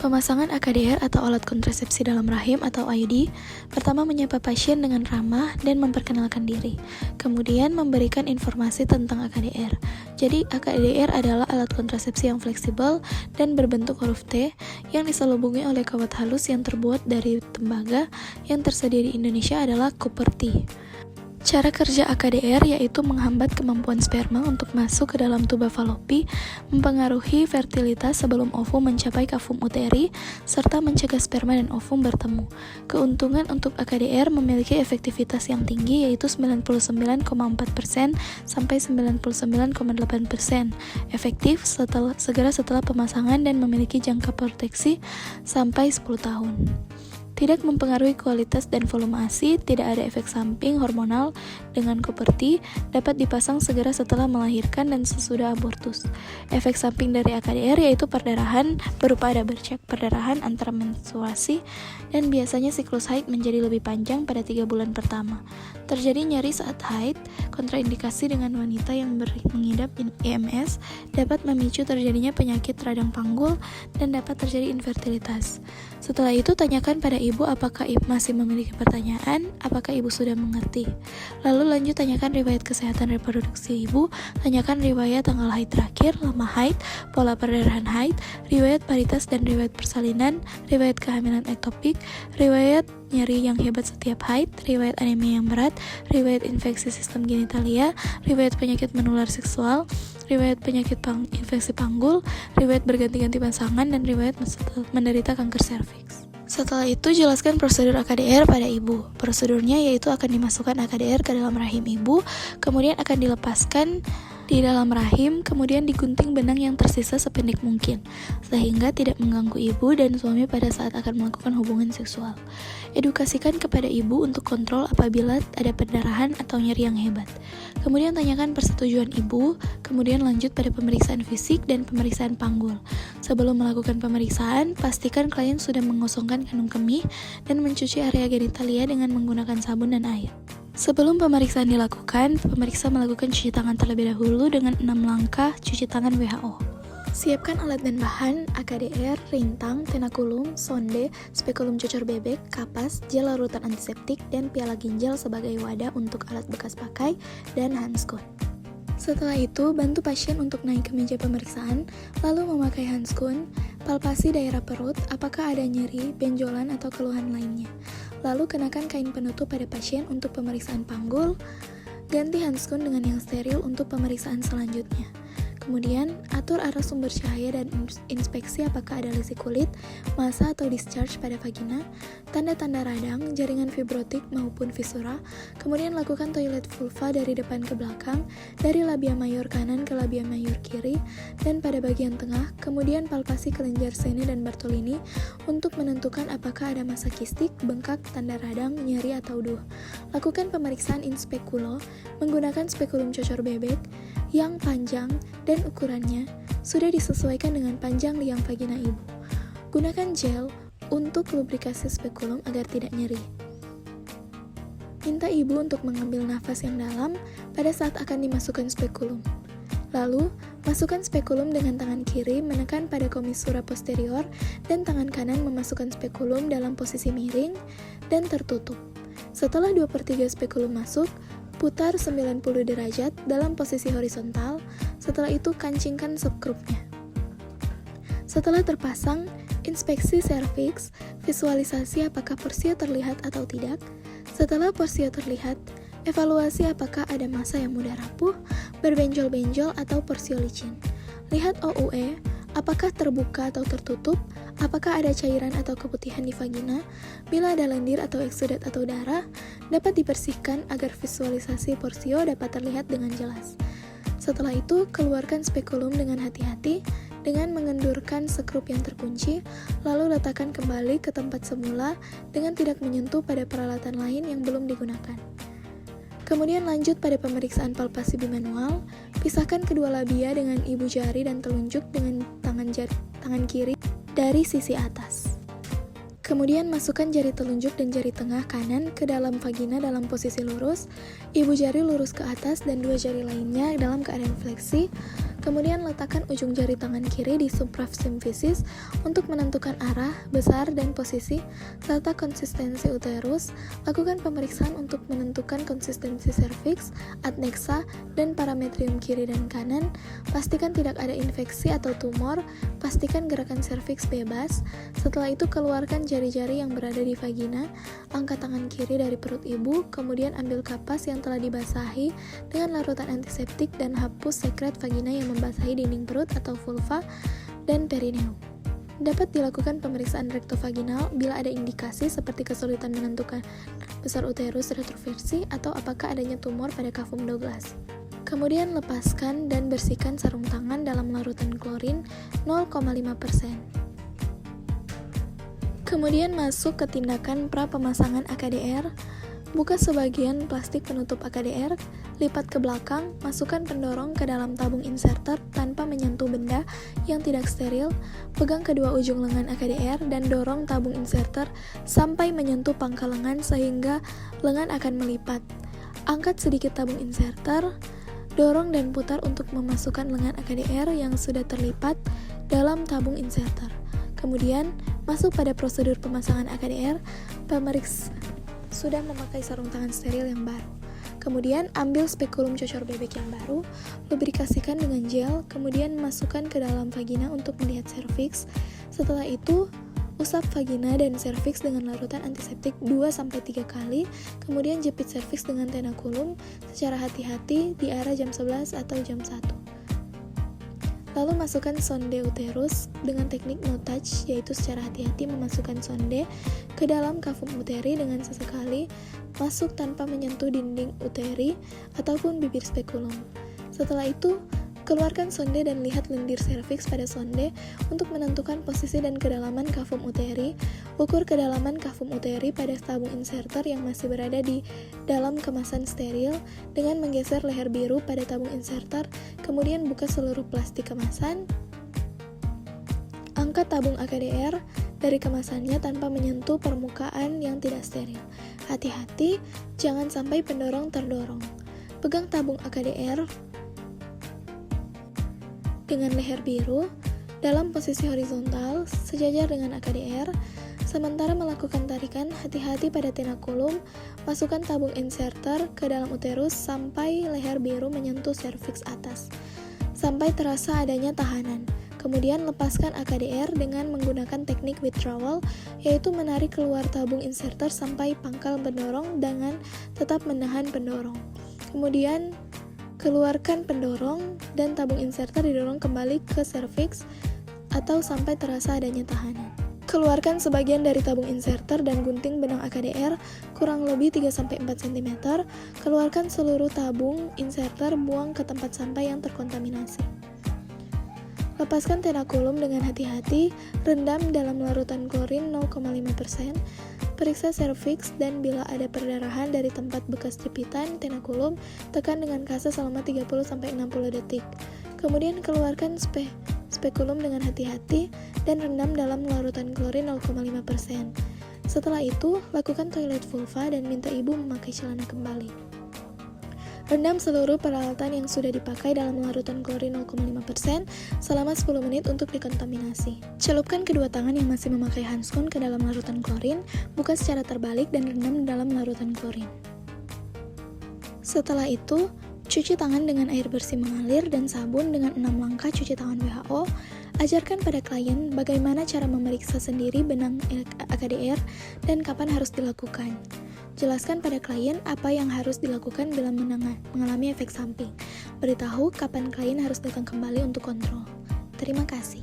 Pemasangan AKDR atau alat kontrasepsi dalam rahim atau IUD pertama menyapa pasien dengan ramah dan memperkenalkan diri, kemudian memberikan informasi tentang AKDR. Jadi AKDR adalah alat kontrasepsi yang fleksibel dan berbentuk huruf T yang diselubungi oleh kawat halus yang terbuat dari tembaga yang tersedia di Indonesia adalah copper T. Cara kerja AKDR yaitu menghambat kemampuan sperma untuk masuk ke dalam tuba falopi, mempengaruhi fertilitas sebelum ovum mencapai kavum uteri, serta mencegah sperma dan ovum bertemu. Keuntungan untuk AKDR memiliki efektivitas yang tinggi yaitu 99,4% sampai 99,8%, efektif segera setelah pemasangan dan memiliki jangka proteksi sampai 10 tahun. Tidak mempengaruhi kualitas dan volume ASI, tidak ada efek samping hormonal dengan copper T, dapat dipasang segera setelah melahirkan dan sesudah abortus. Efek samping dari AKDR yaitu perdarahan berupa ada bercak perdarahan antara menstruasi dan biasanya siklus haid menjadi lebih panjang pada 3 bulan pertama. Terjadi nyeri saat haid, kontraindikasi dengan wanita yang mengidap IMS, dapat memicu terjadinya penyakit radang panggul dan dapat terjadi infertilitas. Setelah itu tanyakan pada ibu apakah ibu masih memiliki pertanyaan, apakah ibu sudah mengerti. Lalu lanjut tanyakan riwayat kesehatan reproduksi ibu, tanyakan riwayat tanggal haid terakhir, lama haid, pola perdarahan haid, riwayat paritas dan riwayat persalinan, riwayat kehamilan ektopik, riwayat nyeri yang hebat setiap haid, riwayat anemia yang berat, riwayat infeksi sistem genitalia, riwayat penyakit menular seksual, riwayat penyakit infeksi panggul, riwayat berganti-ganti pasangan, dan riwayat menderita kanker serviks. Setelah itu, jelaskan prosedur AKDR pada ibu. Prosedurnya yaitu akan dimasukkan AKDR ke dalam rahim ibu, kemudian akan dilepaskan di dalam rahim, kemudian digunting benang yang tersisa sependek mungkin, sehingga tidak mengganggu ibu dan suami pada saat akan melakukan hubungan seksual. Edukasikan kepada ibu untuk kontrol apabila ada perdarahan atau nyeri yang hebat. Kemudian tanyakan persetujuan ibu, kemudian lanjut pada pemeriksaan fisik dan pemeriksaan panggul. Sebelum melakukan pemeriksaan, pastikan klien sudah mengosongkan kandung kemih dan mencuci area genitalia dengan menggunakan sabun dan air. Sebelum pemeriksaan dilakukan, pemeriksa melakukan cuci tangan terlebih dahulu dengan 6 langkah cuci tangan WHO. Siapkan alat dan bahan AKDR, rintang, tenakulum, sonde, spekulum cocor bebek, kapas, gel larutan antiseptik, dan piala ginjal sebagai wadah untuk alat bekas pakai, dan handskun. Setelah itu, bantu pasien untuk naik ke meja pemeriksaan, lalu memakai handskun, palpasi daerah perut, apakah ada nyeri, benjolan, atau keluhan lainnya. Lalu kenakan kain penutup pada pasien untuk pemeriksaan panggul, ganti handskun dengan yang steril untuk pemeriksaan selanjutnya. Kemudian, atur arah sumber cahaya dan inspeksi apakah ada lesi kulit, massa atau discharge pada vagina, tanda-tanda radang, jaringan fibrotik maupun visura. Kemudian lakukan toilet vulva dari depan ke belakang, dari labia mayor kanan ke labia mayor kiri, dan pada bagian tengah. Kemudian palpasi kelenjar sene dan Bartolini untuk menentukan apakah ada massa kistik, bengkak, tanda radang, nyeri atau duh. Lakukan pemeriksaan in speculo menggunakan spekulum cocor bebek yang panjang dan ukurannya sudah disesuaikan dengan panjang liang vagina ibu. Gunakan gel untuk lubrikasi spekulum agar tidak nyeri. Minta ibu untuk mengambil nafas yang dalam pada saat akan dimasukkan spekulum. Lalu, masukkan spekulum dengan tangan kiri menekan pada komisura posterior dan tangan kanan memasukkan spekulum dalam posisi miring dan tertutup. Setelah 2/3 spekulum masuk, putar 90 derajat dalam posisi horizontal, setelah itu kancingkan subgrupnya. Setelah terpasang, inspeksi serviks, visualisasi apakah porsio terlihat atau tidak. Setelah porsio terlihat, evaluasi apakah ada massa yang mudah rapuh, berbenjol-benjol atau porsio licin. Lihat OUE, apakah terbuka atau tertutup, apakah ada cairan atau keputihan di vagina, bila ada lendir atau eksudat atau darah, dapat dibersihkan agar visualisasi porsio dapat terlihat dengan jelas. Setelah itu, keluarkan spekulum dengan hati-hati dengan mengendurkan sekrup yang terkunci, lalu letakkan kembali ke tempat semula dengan tidak menyentuh pada peralatan lain yang belum digunakan. Kemudian lanjut pada pemeriksaan palpasi bimanual, pisahkan kedua labia dengan ibu jari dan telunjuk dengan tangan kiri dari sisi atas. Kemudian masukkan jari telunjuk dan jari tengah kanan ke dalam vagina dalam posisi lurus, ibu jari lurus ke atas dan dua jari lainnya dalam keadaan fleksi. Kemudian letakkan ujung jari tangan kiri di suprasymphysis untuk menentukan arah, besar, dan posisi, serta konsistensi uterus. Lakukan pemeriksaan untuk menentukan konsistensi serviks, adnexa, dan parametrium kiri dan kanan. Pastikan tidak ada infeksi atau tumor. Pastikan gerakan serviks bebas. Setelah itu keluarkan jari-jari yang berada di vagina. Angkat tangan kiri dari perut ibu, kemudian ambil kapas yang telah dibasahi dengan larutan antiseptik dan hapus sekret vagina yang membasahi dinding perut atau vulva dan perineum. Dapat dilakukan pemeriksaan rektovaginal bila ada indikasi seperti kesulitan menentukan besar uterus retroversi atau apakah adanya tumor pada kafum Douglas. Kemudian lepaskan dan bersihkan sarung tangan dalam larutan klorin 0,5%. Kemudian masuk ke tindakan pra pemasangan AKDR. Buka sebagian plastik penutup AKDR, lipat ke belakang, masukkan pendorong ke dalam tabung inserter tanpa menyentuh benda yang tidak steril, pegang kedua ujung lengan AKDR dan dorong tabung inserter sampai menyentuh pangkal lengan sehingga lengan akan melipat. Angkat sedikit tabung inserter, dorong dan putar untuk memasukkan lengan AKDR yang sudah terlipat dalam tabung inserter. Kemudian, masuk pada prosedur pemasangan AKDR, pemeriksa sudah memakai sarung tangan steril yang baru. Kemudian ambil spekulum cocor bebek yang baru, lubrikasikan dengan gel, kemudian masukkan ke dalam vagina untuk melihat serviks. Setelah itu, usap vagina dan serviks dengan larutan antiseptik 2-3 kali, kemudian jepit serviks dengan tenakulum secara hati-hati di arah jam 11 atau jam 1. Lalu masukkan sonde uterus dengan teknik no touch, yaitu secara hati-hati memasukkan sonde ke dalam kafum uteri dengan sesekali masuk tanpa menyentuh dinding uteri ataupun bibir spekulum. Setelah itu, keluarkan sonde dan lihat lendir serviks pada sonde untuk menentukan posisi dan kedalaman kafum uteri. Ukur kedalaman kafum uteri pada tabung inserter yang masih berada di dalam kemasan steril dengan menggeser leher biru pada tabung inserter, kemudian buka seluruh plastik kemasan. Angkat tabung AKDR dari kemasannya tanpa menyentuh permukaan yang tidak steril. Hati-hati, jangan sampai pendorong terdorong. Pegang tabung AKDR dengan leher biru dalam posisi horizontal sejajar dengan AKDR. Sementara melakukan tarikan, hati-hati pada tenakulum. Masukkan tabung inserter ke dalam uterus sampai leher biru menyentuh serviks atas, sampai terasa adanya tahanan. Kemudian lepaskan AKDR dengan menggunakan teknik withdrawal, yaitu menarik keluar tabung inserter sampai pangkal pendorong dengan tetap menahan pendorong. Kemudian keluarkan pendorong dan tabung inserter didorong kembali ke serviks atau sampai terasa adanya tahanan. Keluarkan sebagian dari tabung inserter dan gunting benang AKDR kurang lebih 3-4 cm. Keluarkan seluruh tabung inserter, buang ke tempat sampah yang terkontaminasi. Lepaskan tenakulum dengan hati-hati, rendam dalam larutan klorin 0,5%. Periksa serviks dan bila ada perdarahan dari tempat bekas jepitan tenakulum, tekan dengan kasa selama 30-60 detik. Kemudian keluarkan spekulum dengan hati-hati dan rendam dalam larutan klorin 0,5%. Setelah itu, lakukan toilet vulva dan minta ibu memakai celana kembali. Rendam seluruh peralatan yang sudah dipakai dalam larutan klorin 0,5% selama 10 menit untuk dekontaminasi. Celupkan kedua tangan yang masih memakai handskun ke dalam larutan klorin, buka secara terbalik dan rendam dalam larutan klorin. Setelah itu, cuci tangan dengan air bersih mengalir dan sabun dengan 6 langkah cuci tangan WHO. Ajarkan pada klien bagaimana cara memeriksa sendiri benang AKDR dan kapan harus dilakukan. Jelaskan pada klien apa yang harus dilakukan bila mengalami efek samping. Beritahu kapan klien harus datang kembali untuk kontrol. Terima kasih.